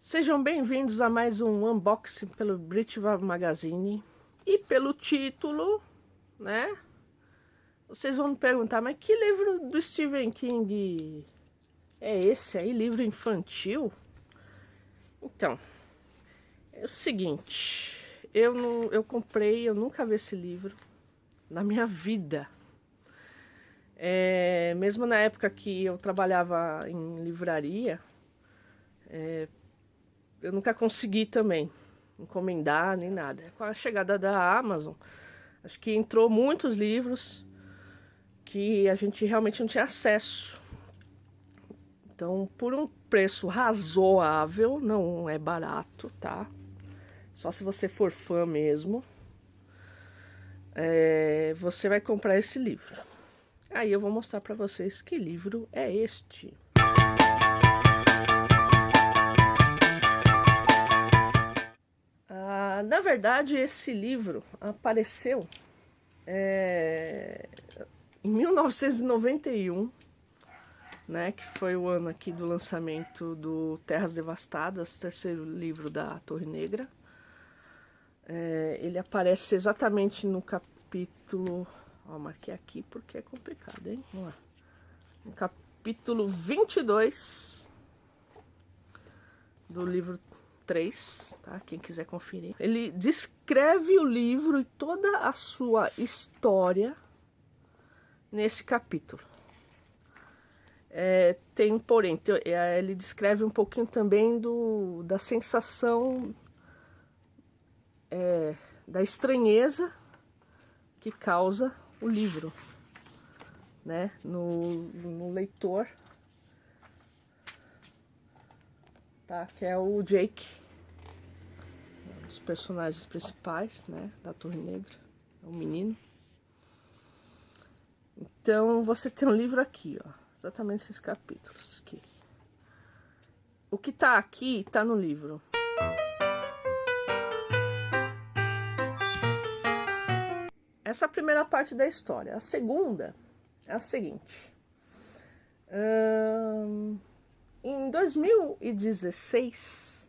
Sejam bem-vindos a mais um unboxing pelo Britva Magazine. E pelo título, né? Vocês vão me perguntar, mas que livro do Stephen King é esse aí? Livro infantil? Então, é o seguinte, eu comprei, eu nunca vi esse livro na minha vida. Mesmo na época que eu trabalhava em livraria, eu nunca consegui também encomendar nem nada. Com a chegada da Amazon, acho que entrou muitos livros que a gente realmente não tinha acesso. Então, por um preço razoável, não é barato, tá? Só se você for fã mesmo, você vai comprar esse livro. Aí eu vou mostrar para vocês que livro é este. Na verdade, esse livro apareceu em 1991, né, que foi o ano aqui do lançamento do Terras Devastadas, terceiro livro da Torre Negra. Ele aparece exatamente no capítulo... Ó, marquei aqui porque é complicado, hein? Vamos lá. No capítulo 22 do livro 3, tá? Quem quiser conferir. Ele descreve o livro e toda a sua história nesse capítulo. Tem, porém, ele descreve um pouquinho também da sensação da estranheza que causa o livro, né, no leitor, tá? Que é o Jake, um dos personagens principais, né, da Torre Negra, é um menino. Então você tem um livro aqui, ó, exatamente esses capítulos aqui. O que tá aqui tá no livro. Essa é a primeira parte da história. A segunda é a seguinte. Em 2016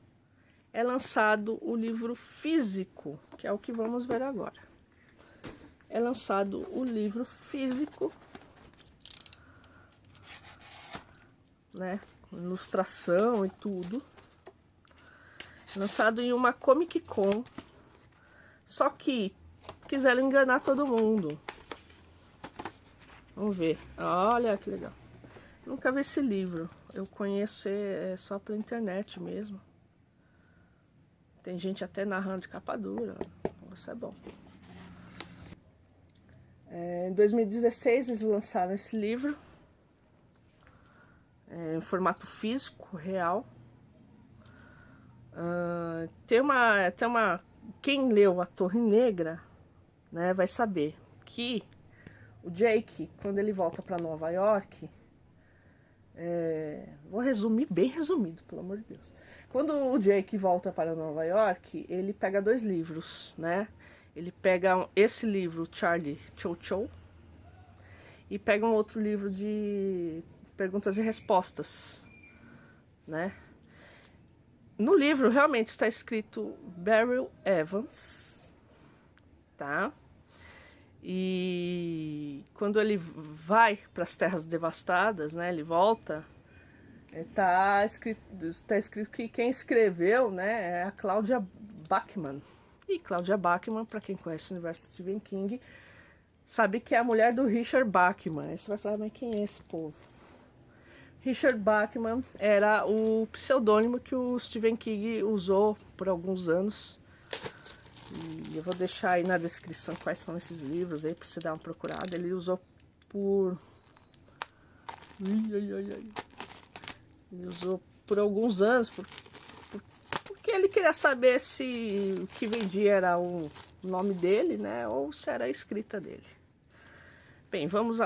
é lançado o livro físico, que é o que vamos ver agora. É lançado o livro físico, né, com ilustração e tudo. Lançado em uma Comic Con. Só que quiseram enganar todo mundo. Vamos ver. Olha que legal. Nunca vi esse livro. Eu conheço só pela internet mesmo. Tem gente até narrando de capa dura. Isso é bom. Em 2016 eles lançaram esse livro. Em formato físico, real. Quem leu A Torre Negra, né, vai saber que o Jake, quando ele volta para Nova York, vou resumir, bem resumido, pelo amor de Deus. Quando o Jake volta para Nova York, ele pega dois livros, né? Ele pega esse livro, Charlie Chow, e pega um outro livro de perguntas e respostas, né? No livro realmente está escrito Beryl Evans, tá? E quando ele vai para as Terras Devastadas, né, ele volta, está escrito que quem escreveu, né, é a Claudia Bachman. E Claudia Bachman, para quem conhece o universo de Stephen King, sabe que é a mulher do Richard Bachman. Aí você vai falar, mas quem é esse povo? Richard Bachman era o pseudônimo que o Stephen King usou por alguns anos. E eu vou deixar aí na descrição quais são esses livros aí pra você dar uma procurada. Ele usou por... Ele usou por alguns anos, porque ele queria saber se o que vendia era o nome dele, né, ou se era a escrita dele. Bem, vamos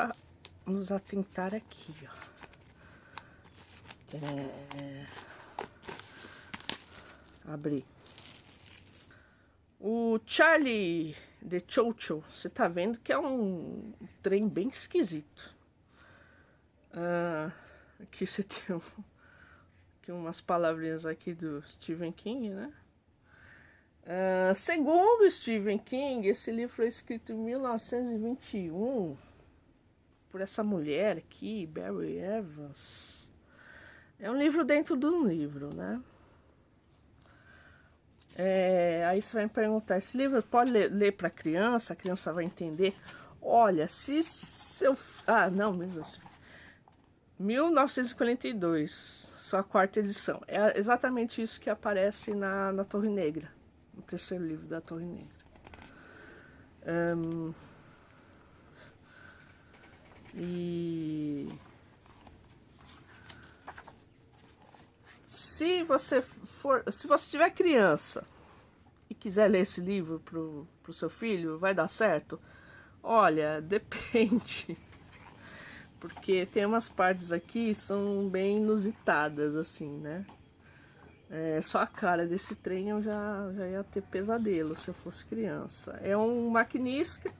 nos atentar aqui, ó. Abrir. O Charlie de Chow, você tá vendo que é um trem bem esquisito. Aqui você tem aqui umas palavrinhas aqui do Stephen King, né? Segundo Stephen King, esse livro foi escrito em 1921 por essa mulher aqui, Barry Evans. É um livro dentro de um livro, né? Aí você vai me perguntar, esse livro pode ler para criança? A criança vai entender? Olha, se seu... não, mesmo assim. 1942, sua quarta edição. É exatamente isso que aparece na Torre Negra, no terceiro livro da Torre Negra. E se você tiver criança e quiser ler esse livro pro seu filho, vai dar certo? Olha, depende. Porque tem umas partes aqui que são bem inusitadas, assim, né? Só a cara desse trem eu já ia ter pesadelo se eu fosse criança. É um maquinista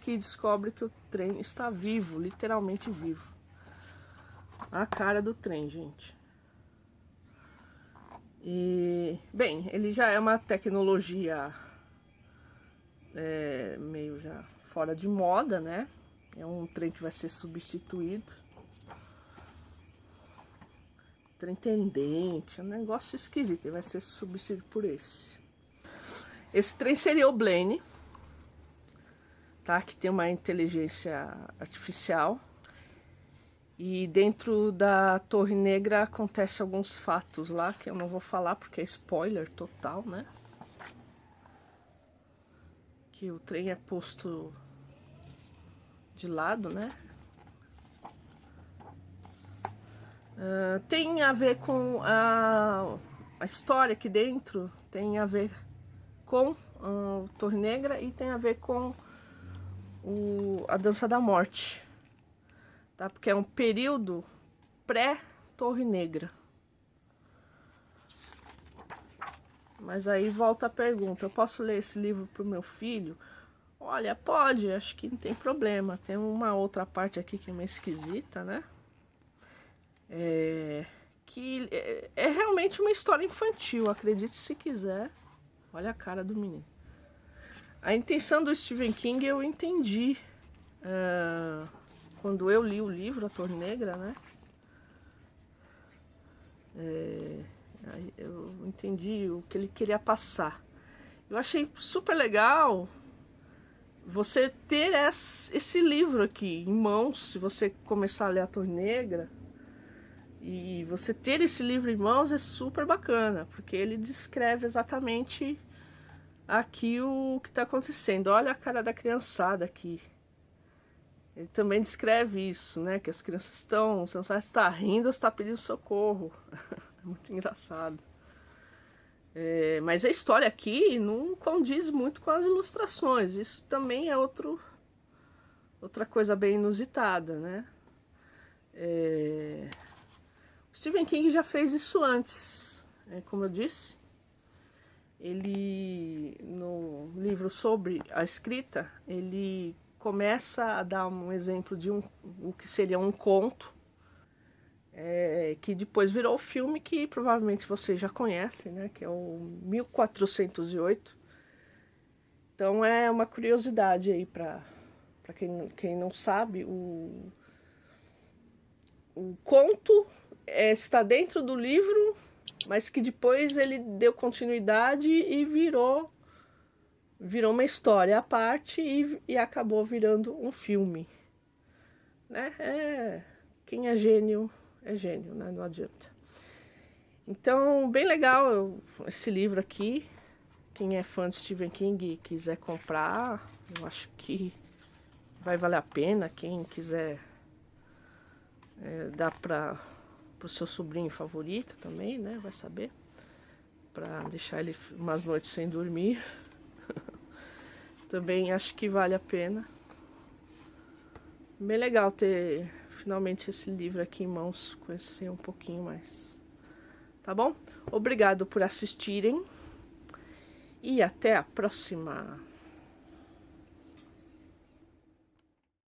que descobre que o trem está vivo, literalmente vivo. A cara do trem, gente. E, bem, ele já é uma tecnologia meio já fora de moda, né? É um trem que vai ser substituído. Trem tendente, é um negócio esquisito. Ele vai ser substituído por esse. Esse trem seria o Blaine, tá? Que tem uma inteligência artificial. E dentro da Torre Negra acontece alguns fatos lá que eu não vou falar porque é spoiler total, né? Que o trem é posto de lado, né? Tem a ver com a história aqui dentro, tem a ver com Torre Negra e tem a ver com a Dança da Morte, tá? Porque é um período pré-Torre Negra. Mas aí volta a pergunta, eu posso ler esse livro pro meu filho? Olha, pode, acho que não tem problema. Tem uma outra parte aqui que é meio esquisita, né? Que é realmente uma história infantil, acredite se quiser. Olha a cara do menino. A intenção do Stephen King eu entendi quando eu li o livro A Torre Negra, né? Eu entendi o que ele queria passar. Eu achei super legal você ter esse livro aqui em mãos, se você começar a ler A Torre Negra, e você ter esse livro em mãos é super bacana, porque ele descreve exatamente aqui o que está acontecendo. Olha a cara da criançada aqui. Ele também descreve isso, né? Que as crianças estão, você não sabe se está rindo ou se está pedindo socorro. É muito engraçado. Mas a história aqui não condiz muito com as ilustrações. Isso também é outra coisa bem inusitada, né? Stephen King já fez isso antes, como eu disse. Ele, no livro sobre a escrita, ele começa a dar um exemplo de o que seria um conto, que depois virou o filme que provavelmente você já conhece, né? Que é o 1408. Então é uma curiosidade aí para quem não sabe, o conto está dentro do livro, mas que depois ele deu continuidade e virou uma história à parte e acabou virando um filme, né? Quem é gênio, né? Não adianta. Então, bem legal esse livro aqui. Quem é fã de Stephen King e quiser comprar, eu acho que vai valer a pena. Quem quiser dar para o seu sobrinho favorito também, né? Vai saber. Para deixar ele umas noites sem dormir. Também acho que vale a pena. Bem legal ter finalmente esse livro aqui em mãos, conhecer um pouquinho mais. Tá bom? Obrigado por assistirem e até a próxima!